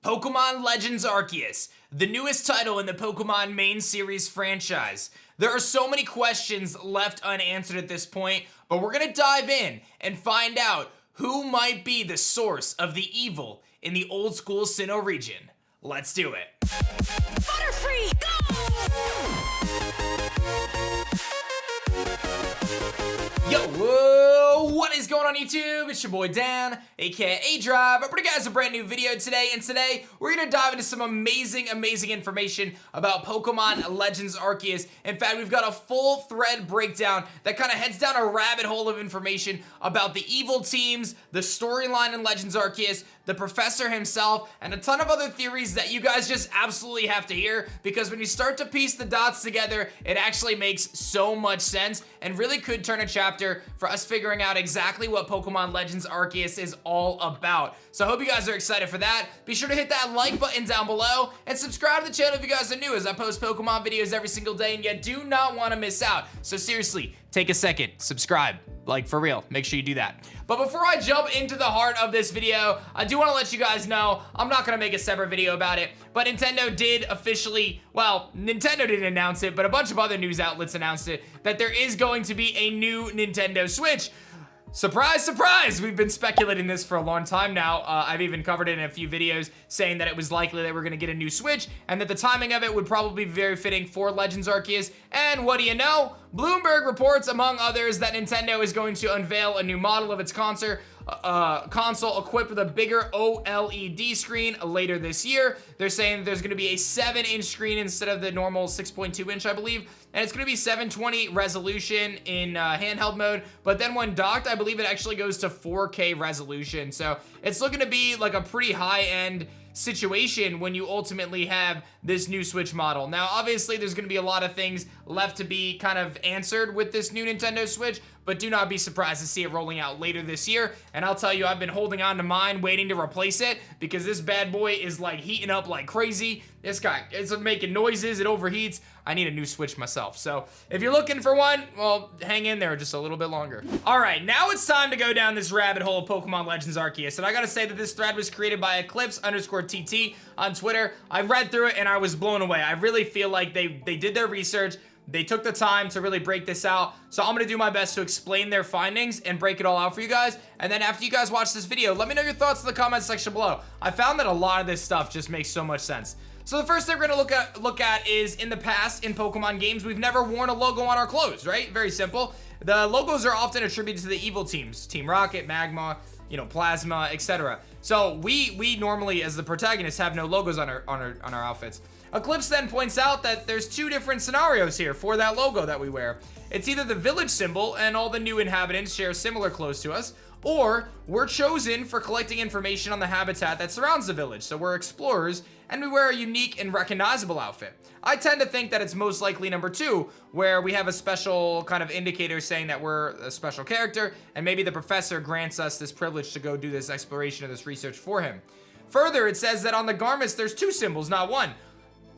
Pokemon Legends Arceus, the newest title in the Pokemon main series franchise. There are so many questions left unanswered at this point, but we're gonna dive in and find out who might be the source of the evil in the old school Sinnoh region. Let's do it. Butterfree, go! Yo, whoa, what is going on YouTube? It's your boy Dan, aka aDrive. I bring you guys a brand new video today, and today we're gonna dive into some amazing information about Pokemon Legends Arceus. In fact, we've got a full thread breakdown that kind of heads down a rabbit hole of information about the evil teams, the storyline in Legends Arceus, the Professor himself, and a ton of other theories that you guys just absolutely have to hear, because when you start to piece the dots together, it actually makes so much sense and really could turn a chapter for us figuring out exactly what Pokemon Legends Arceus is all about. So I hope you guys are excited for that. Be sure to hit that like button down below and subscribe to the channel if you guys are new, as I post Pokemon videos every single day and you do not want to miss out. So seriously, take a second, subscribe. Like, for real, make sure you do that. But before I jump into the heart of this video, I do want to let you guys know, I'm not going to make a separate video about it, but Nintendo did officially, well, Nintendo didn't announce it, but a bunch of other news outlets announced it, that there is going to be a new Nintendo Switch. Surprise, surprise! We've been speculating this for a long time now. I've even covered it in a few videos saying that it was likely that we're gonna get a new Switch and that the timing of it would probably be very fitting for Legends Arceus. And what do you know? Bloomberg reports, among others, that Nintendo is going to unveil a new model of its console equipped with a bigger OLED screen later this year. They're saying that there's going to be a 7-inch screen instead of the normal 6.2-inch, I believe, and it's going to be 720 resolution in handheld mode, but then when docked, I believe it actually goes to 4K resolution. So it's looking to be like a pretty high-end situation when you ultimately have this new Switch model. Now, obviously, there's going to be a lot of things left to be kind of answered with this new Nintendo Switch, but do not be surprised to see it rolling out later this year. And I'll tell you, I've been holding on to mine, waiting to replace it, because this bad boy is like heating up like crazy. This guy, it's making noises, it overheats. I need a new Switch myself. So if you're looking for one, well, hang in there just a little bit longer. All right, now it's time to go down this rabbit hole of Pokemon Legends Arceus. And I gotta say that this thread was created by Eclipse_TT on Twitter. I read through it and I was blown away. I really feel like they did their research. They took the time to really break this out. So I'm gonna do my best to explain their findings and break it all out for you guys. And then after you guys watch this video, let me know your thoughts in the comment section below. I found that a lot of this stuff just makes so much sense. So the first thing we're gonna look at is, in the past, in Pokemon games, we've never worn a logo on our clothes, right? Very simple. The logos are often attributed to the evil teams. Team Rocket, Magma, you know, Plasma, etc. So we normally, as the protagonists, have no logos on our outfits. Eclipse then points out that there's two different scenarios here for that logo that we wear. It's either the village symbol and all the new inhabitants share similar clothes to us, or we're chosen for collecting information on the habitat that surrounds the village. So we're explorers and we wear a unique and recognizable outfit. I tend to think that it's most likely number two, where we have a special kind of indicator saying that we're a special character, and maybe the professor grants us this privilege to go do this exploration or this research for him. Further, it says that on the garments there's two symbols, not one.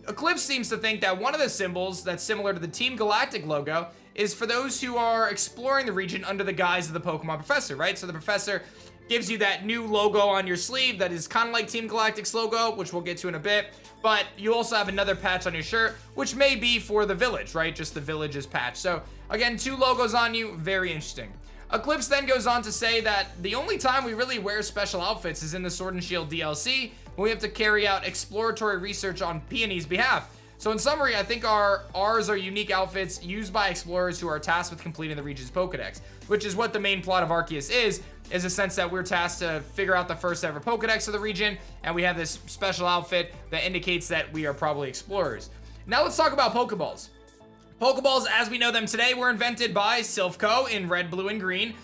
Eclipse seems to think that one of the symbols that's similar to the Team Galactic logo is for those who are exploring the region under the guise of the Pokemon Professor, right? So the Professor gives you that new logo on your sleeve that is kind of like Team Galactic's logo, which we'll get to in a bit, but you also have another patch on your shirt, which may be for the village, right? Just the village's patch. So again, two logos on you, very interesting. Eclipse then goes on to say that the only time we really wear special outfits is in the Sword and Shield DLC, when we have to carry out exploratory research on Peony's behalf. So in summary, I think ours are unique outfits used by explorers who are tasked with completing the region's Pokedex, which is what the main plot of Arceus is a sense that we're tasked to figure out the first ever Pokedex of the region, and we have this special outfit that indicates that we are probably explorers. Now let's talk about Pokeballs. Pokeballs, as we know them today, were invented by Silph in red, blue, and green,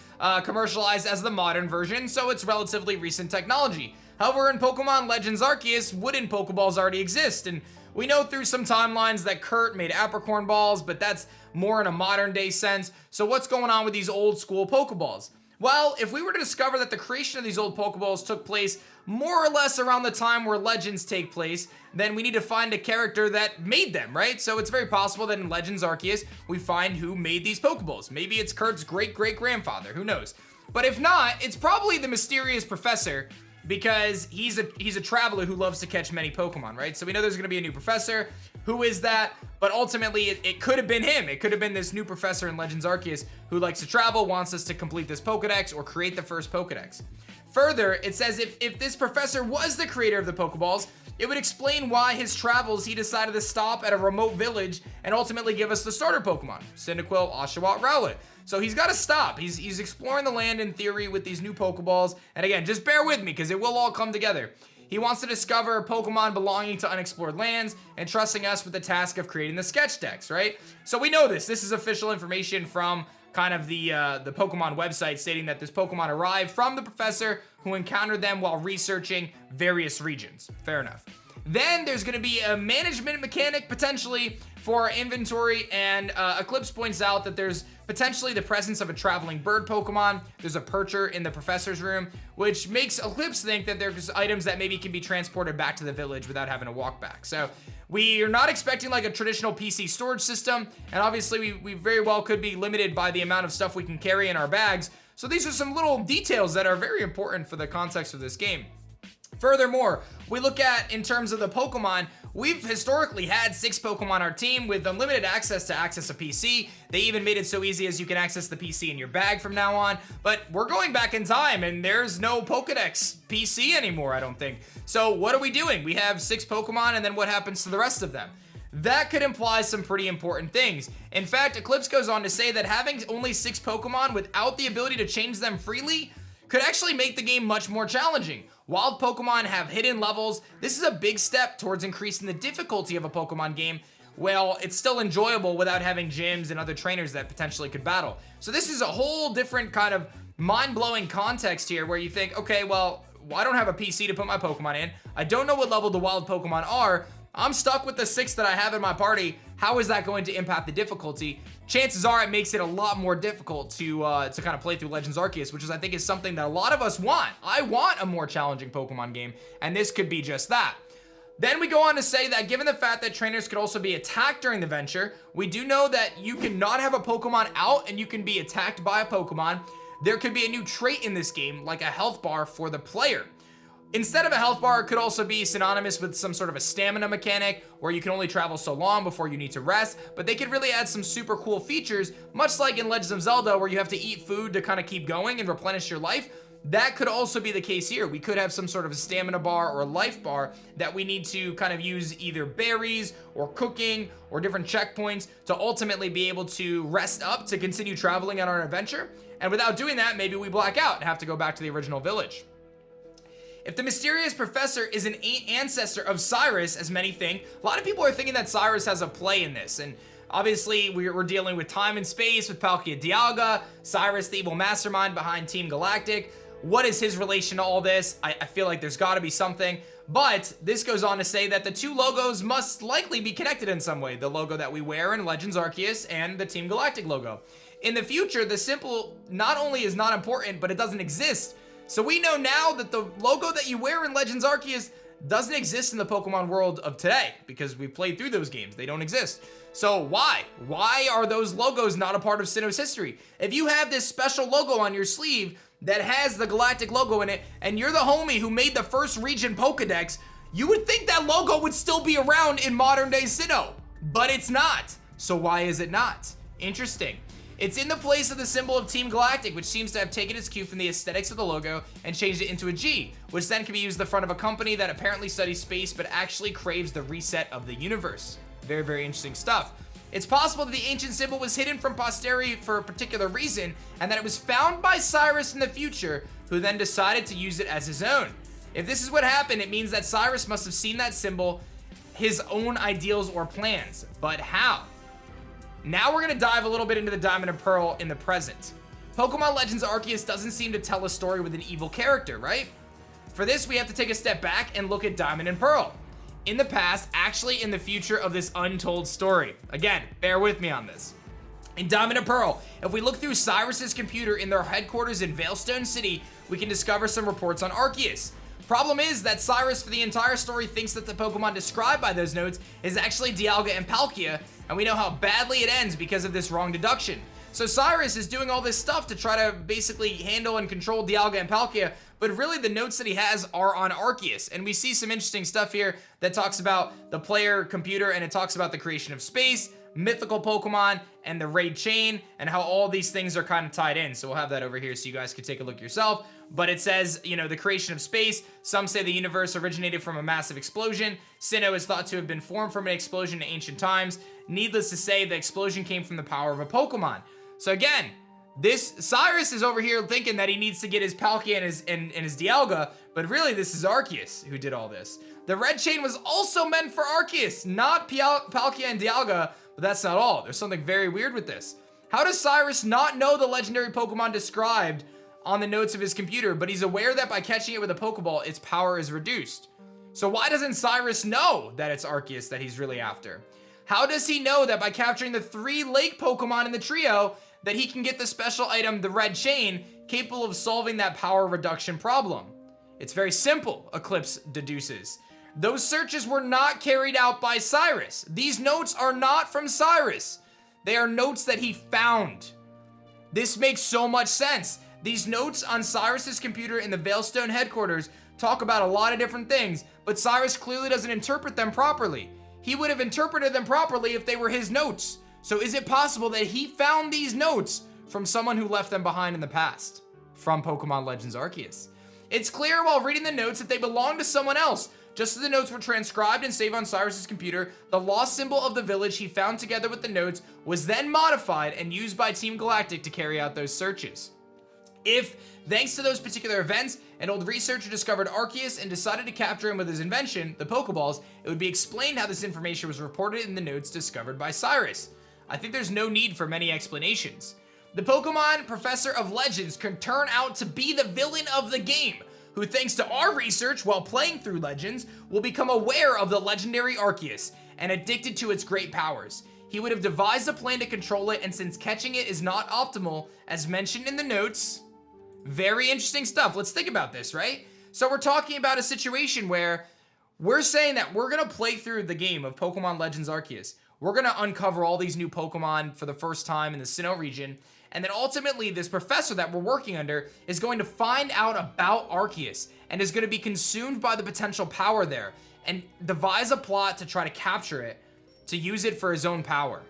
commercialized as the modern version, so it's relatively recent technology. However, in Pokemon Legends Arceus, wooden Pokeballs already exist, and we know through some timelines that Kurt made apricorn balls, but that's more in a modern day sense. So what's going on with these old school Pokeballs? Well, if we were to discover that the creation of these old Pokeballs took place more or less around the time where Legends take place, then we need to find a character that made them, right? So it's very possible that in Legends Arceus, we find who made these Pokeballs. Maybe it's Kurt's great-great-grandfather, who knows? But if not, it's probably the mysterious professor because he's a traveler who loves to catch many Pokemon, right? So we know there's going to be a new professor. Who is that? But ultimately, it could have been him. It could have been this new professor in Legends Arceus who likes to travel, wants us to complete this Pokedex or create the first Pokedex. Further, it says if this professor was the creator of the Pokeballs, it would explain why his travels he decided to stop at a remote village and ultimately give us the starter Pokemon, Cyndaquil, Oshawott, Rowlet. So he's got to stop. He's exploring the land in theory with these new Pokeballs. And again, just bear with me because it will all come together. He wants to discover Pokemon belonging to unexplored lands and trusting us with the task of creating the sketch decks, right? So we know this. This is official information from kind of the Pokemon website stating that this Pokemon arrived from the professor who encountered them while researching various regions. Fair enough. Then there's going to be a management mechanic potentially for our inventory, and Eclipse points out that there's potentially the presence of a traveling bird Pokemon. There's a percher in the professor's room, which makes Eclipse think that there's items that maybe can be transported back to the village without having to walk back. So we are not expecting like a traditional PC storage system, and obviously we very well could be limited by the amount of stuff we can carry in our bags. So these are some little details that are very important for the context of this game. Furthermore, we look at in terms of the Pokemon, we've historically had 6 Pokemon on our team with unlimited access to access a PC. They even made it so easy as you can access the PC in your bag from now on. But we're going back in time and there's no Pokedex PC anymore, I don't think. So what are we doing? We have 6 Pokemon and then what happens to the rest of them? That could imply some pretty important things. In fact, Eclipse goes on to say that having only 6 Pokemon without the ability to change them freely could actually make the game much more challenging. Wild Pokemon have hidden levels. This is a big step towards increasing the difficulty of a Pokemon game. Well, it's still enjoyable without having gyms and other trainers that potentially could battle. So this is a whole different kind of mind-blowing context here where you think, okay, well, I don't have a PC to put my Pokemon in. I don't know what level the wild Pokemon are. I'm stuck with the 6 that I have in my party. How is that going to impact the difficulty? Chances are it makes it a lot more difficult to kind of play through Legends Arceus, which I think is something that a lot of us want. I want a more challenging Pokemon game, and this could be just that. Then we go on to say that given the fact that trainers could also be attacked during the venture, we do know that you cannot have a Pokemon out and you can be attacked by a Pokemon. There could be a new trait in this game, like a health bar for the player. Instead of a health bar, it could also be synonymous with some sort of a stamina mechanic where you can only travel so long before you need to rest, but they could really add some super cool features, much like in Legends of Zelda where you have to eat food to kind of keep going and replenish your life. That could also be the case here. We could have some sort of a stamina bar or a life bar that we need to kind of use either berries or cooking or different checkpoints to ultimately be able to rest up to continue traveling on our adventure. And without doing that, maybe we black out and have to go back to the original village. If the mysterious professor is an ancestor of Cyrus, as many think, a lot of people are thinking that Cyrus has a play in this. And obviously, we're dealing with time and space with Palkia Dialga, Cyrus, the evil mastermind behind Team Galactic. What is his relation to all this? I feel like there's got to be something. But this goes on to say that the 2 logos must likely be connected in some way. The logo that we wear in Legends Arceus and the Team Galactic logo. In the future, the symbol not only is not important, but it doesn't exist. So we know now that the logo that you wear in Legends Arceus doesn't exist in the Pokemon world of today because we played through those games. They don't exist. So why? Why are those logos not a part of Sinnoh's history? If you have this special logo on your sleeve that has the Galactic logo in it, and you're the homie who made the first region Pokedex, you would think that logo would still be around in modern day Sinnoh, but it's not. So why is it not? Interesting. It's in the place of the symbol of Team Galactic, which seems to have taken its cue from the aesthetics of the logo and changed it into a G, which then can be used in the front of a company that apparently studies space but actually craves the reset of the universe. Very, very interesting stuff. It's possible that the ancient symbol was hidden from posterity for a particular reason, and that it was found by Cyrus in the future, who then decided to use it as his own. If this is what happened, it means that Cyrus must have seen that symbol, his own ideals or plans. But how? Now we're going to dive a little bit into the Diamond and Pearl in the present. Pokemon Legends Arceus doesn't seem to tell a story with an evil character, right? For this, we have to take a step back and look at Diamond and Pearl. In the past, actually in the future of this untold story. Again, bear with me on this. In Diamond and Pearl, if we look through Cyrus's computer in their headquarters in Veilstone City, we can discover some reports on Arceus. Problem is that Cyrus for the entire story thinks that the Pokemon described by those notes is actually Dialga and Palkia, and we know how badly it ends because of this wrong deduction. So Cyrus is doing all this stuff to try to basically handle and control Dialga and Palkia, but really the notes that he has are on Arceus. And we see some interesting stuff here that talks about the player computer, and it talks about the creation of space, mythical Pokemon, and the raid chain, and how all these things are kind of tied in. So we'll have that over here so you guys can take a look yourself. But it says, you know, the creation of space. Some say the universe originated from a massive explosion. Sinnoh is thought to have been formed from an explosion in ancient times. Needless to say, the explosion came from the power of a Pokemon. So again, this Cyrus is over here thinking that he needs to get his Palkia and his Dialga, but really this is Arceus who did all this. The red chain was also meant for Arceus, not Palkia and Dialga, but that's not all. There's something very weird with this. How does Cyrus not know the legendary Pokemon described on the notes of his computer, but he's aware that by catching it with a Pokeball, its power is reduced? So why doesn't Cyrus know that it's Arceus that he's really after? How does he know that by capturing the 3 lake Pokemon in the trio, that he can get the special item, the red chain, capable of solving that power reduction problem? It's very simple, Eclipse deduces. Those searches were not carried out by Cyrus. These notes are not from Cyrus. They are notes that he found. This makes so much sense. These notes on Cyrus's computer in the Veilstone headquarters talk about a lot of different things, but Cyrus clearly doesn't interpret them properly. He would have interpreted them properly if they were his notes. So is it possible that he found these notes from someone who left them behind in the past? From Pokemon Legends Arceus. It's clear while reading the notes that they belong to someone else. Just as the notes were transcribed and saved on Cyrus's computer, the lost symbol of the village he found together with the notes was then modified and used by Team Galactic to carry out those searches. If, thanks to those particular events, an old researcher discovered Arceus and decided to capture him with his invention, the Pokeballs, it would be explained how this information was reported in the notes discovered by Cyrus. I think there's no need for many explanations. The Pokemon Professor of Legends can turn out to be the villain of the game, who thanks to our research while playing through Legends, will become aware of the legendary Arceus and addicted to its great powers. He would have devised a plan to control it, and since catching it is not optimal, as mentioned in the notes, very interesting stuff. Let's think about this, right? So we're talking about a situation where we're saying that we're gonna play through the game of Pokemon Legends Arceus. We're gonna uncover all these new Pokemon for the first time in the Sinnoh region, and then ultimately this professor that we're working under is going to find out about Arceus and is gonna be consumed by the potential power there and devise a plot to try to capture it, to use it for his own power.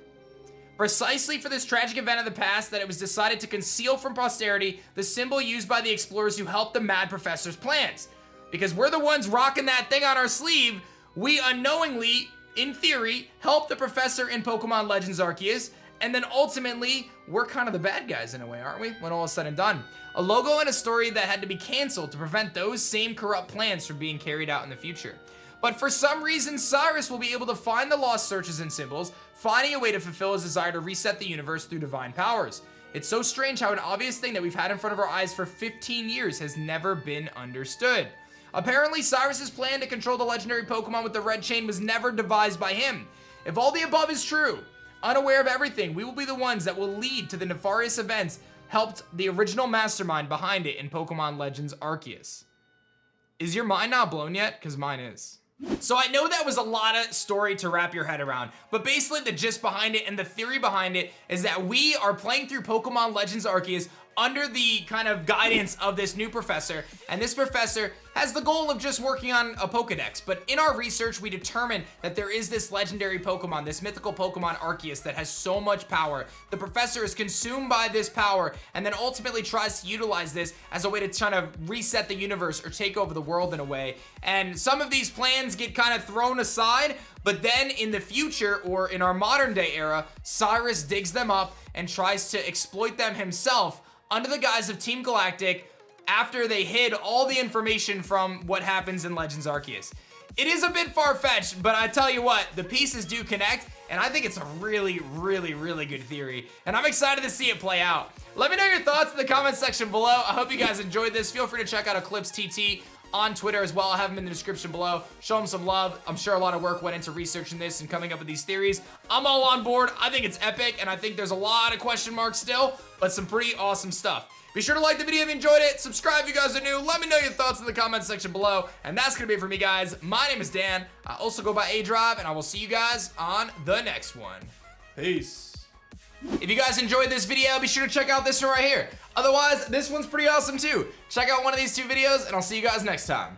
Precisely for this tragic event of the past that it was decided to conceal from posterity the symbol used by the explorers who helped the Mad Professor's plans. Because we're the ones rocking that thing on our sleeve, we unknowingly, in theory, help the professor in Pokemon Legends Arceus, and then ultimately, we're kind of the bad guys in a way, aren't we? When all is said and done. A logo and a story that had to be canceled to prevent those same corrupt plans from being carried out in the future. But for some reason, Cyrus will be able to find the lost searches and symbols, finding a way to fulfill his desire to reset the universe through divine powers. It's so strange how an obvious thing that we've had in front of our eyes for 15 years has never been understood. Apparently, Cyrus's plan to control the legendary Pokemon with the red chain was never devised by him. If all the above is true, unaware of everything, we will be the ones that will lead to the nefarious events helped the original mastermind behind it in Pokemon Legends Arceus. Is your mind not blown yet? Because mine is. So I know that was a lot of story to wrap your head around, but basically the gist behind it and the theory behind it is that we are playing through Pokemon Legends Arceus under the kind of guidance of this new professor, and this professor has the goal of just working on a Pokedex, but in our research we determined that there is this legendary Pokemon, this mythical Pokemon Arceus that has so much power. The professor is consumed by this power and then ultimately tries to utilize this as a way to try to reset the universe or take over the world in a way, and some of these plans get kind of thrown aside, but then in the future, or in our modern day era, Cyrus digs them up and tries to exploit them himself under the guise of Team Galactic after they hid all the information from what happens in Legends Arceus. It is a bit far-fetched, but I tell you what, the pieces do connect, and I think it's a really, really, really good theory, and I'm excited to see it play out. Let me know your thoughts in the comment section below. I hope you guys enjoyed this. Feel free to check out Eclipse TT on Twitter as well. I'll have him in the description below. Show him some love. I'm sure a lot of work went into researching this and coming up with these theories. I'm all on board. I think it's epic, and I think there's a lot of question marks still, but some pretty awesome stuff. Be sure to like the video if you enjoyed it. Subscribe if you guys are new. Let me know your thoughts in the comment section below. And that's going to be it for me, guys. My name is Dan. I also go by aDrive, and I will see you guys on the next one. Peace. If you guys enjoyed this video, be sure to check out this one right here. Otherwise, this one's pretty awesome too. Check out one of these two videos, and I'll see you guys next time.